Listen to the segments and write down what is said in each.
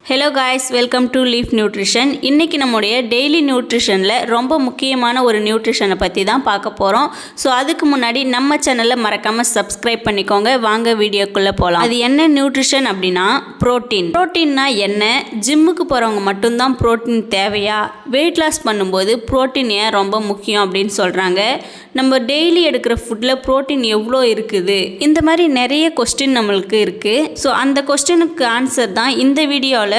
Hello guys, welcome to leaf nutrition. இன்றைக்கி நம்முடைய daily நியூட்ரிஷனில் ரொம்ப முக்கியமான ஒரு நியூட்ரிஷனை பற்றி தான் பார்க்க போகிறோம். ஸோ அதுக்கு முன்னாடி நம்ம சேனலில் மறக்காமல் சப்ஸ்கிரைப் பண்ணிக்கோங்க. வாங்க வீடியோக்குள்ளே போகலாம். அது என்ன நியூட்ரிஷன் அப்படின்னா புரோட்டீன். புரோட்டீன்னா என்ன? ஜிம்முக்கு போகிறவங்க மட்டும்தான் புரோட்டீன் தேவையா? வெயிட் லாஸ் பண்ணும்போது புரோட்டீன் ஏன் ரொம்ப முக்கியம் அப்படின்னு சொல்கிறாங்க. நம்ம டெய்லி எடுக்கிற ஃபுட்டில் புரோட்டீன் எவ்வளோ இருக்குது? இந்த மாதிரி நிறைய கொஸ்டின் நம்மளுக்கு இருக்குது. ஸோ அந்த கொஸ்டினுக்கு ஆன்சர் தான் இந்த வீடியோவில்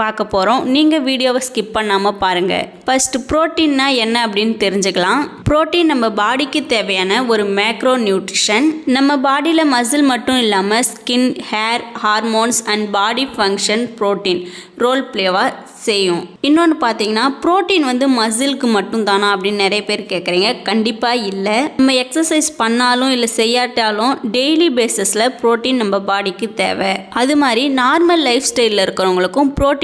பார்க்க போகிறோம். நீங்கள் வீடியோவை ஸ்கிப் பண்ணாமல் பாருங்கள். ஃபஸ்ட்டு புரோட்டீன்னா என்ன அப்படின்னு தெரிஞ்சுக்கலாம். புரோட்டீன் நம்ம பாடிக்கு தேவையான ஒரு மேக்ரோ நியூட்ரிஷன். நம்ம பாடியில் மசில் மட்டும் இல்லாமல் skin, hair, hormones and body function protein role பிளேவாக செய்யும். இன்னொன்று பார்த்தீங்கன்னா புரோட்டீன் மசிலுக்கு மட்டும் தானா அப்படின்னு நிறைய பேர் கேட்குறீங்க. கண்டிப்பாக இல்லை. நம்ம எக்ஸசைஸ் பண்ணாலும் இல்லை செய்யாட்டாலும் டெய்லி பேசிஸில் புரோட்டீன் நம்ம பாடிக்கு தேவை. அது மாதிரி நார்மல் லைஃப் ஸ்டைலில் இருக்கிறவங்களுக்கும் புரோட்டீன்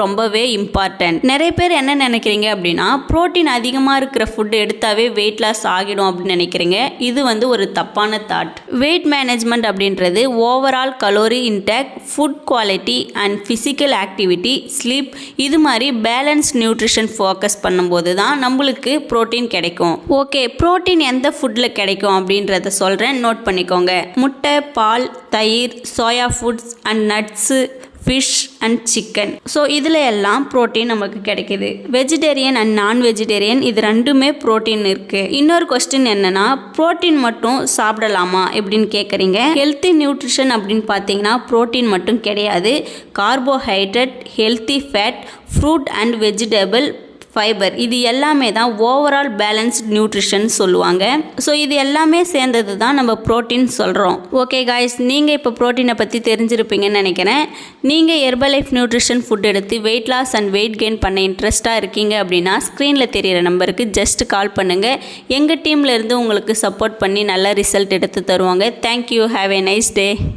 ரொம்பவே இம்பார்ட்டன்ட். நிறைய பேர் என்ன நினைக்கிறீங்க அப்படின்னா புரோட்டீன் அதிகமாக இருக்கிற ஃபுட் எடுத்தாவே வெயிட் லாஸ் ஆகிடும் அப்படின்னு நினைக்கிறீங்க. இது ஒரு தப்பான தாட். வெயிட் மேனேஜ்மெண்ட் அப்படின்றது overall calorie intake, food quality and physical activity, sleep, இது மாதிரி பேலன்ஸ் நியூட்ரிஷன் ஃபோக்கஸ் பண்ணும்போது தான் நம்மளுக்கு புரோட்டீன் கிடைக்கும். ஓகே, புரோட்டீன் எந்த ஃபுட்டில் கிடைக்கும் அப்படின்றத சொல்கிறேன், நோட் பண்ணிக்கோங்க. முட்டை, பால், தயிர், soya foods and nuts, fish and chicken. So இதில் எல்லாம் ப்ரோட்டீன் நமக்கு கிடைக்கிது. வெஜிடேரியன் அண்ட் நான் வெஜிடேரியன் இது ரெண்டுமே ப்ரோட்டீன் இருக்குது. இன்னொரு கொஸ்டின் என்னென்னா ப்ரோட்டீன் மட்டும் சாப்பிடலாமா எப்படின்னு கேட்குறீங்க. ஹெல்த்தி நியூட்ரிஷன் அப்படின்னு பார்த்தீங்கன்னா ப்ரோட்டீன் மட்டும் கிடையாது. Carbohydrate, healthy fat, fruit and vegetable, fibre, இது எல்லாமே தான் ஓவரால் பேலன்ஸ்ட் நியூட்ரிஷன் சொல்லுவாங்க. ஸோ இது எல்லாமே சேர்ந்தது தான் நம்ம ப்ரோட்டீன் சொல்கிறோம். ஓகே காய்ஸ், நீங்கள் இப்போ ப்ரோட்டீனை பற்றி தெரிஞ்சிருப்பீங்கன்னு நினைக்கிறேன். நீங்கள் ஹெர்பலைஃப் நியூட்ரிஷன் ஃபுட் எடுத்து weight loss and weight gain பண்ண இன்ட்ரெஸ்ட்டாக இருக்கீங்க அப்படின்னா ஸ்க்ரீனில் தெரிகிற நம்பருக்கு ஜஸ்ட் கால் பண்ணுங்கள். எங்கள் டீமில் இருந்து உங்களுக்கு சப்போர்ட் பண்ணி நல்ல ரிசல்ட் எடுத்து தருவாங்க. Thank you. Have a nice day.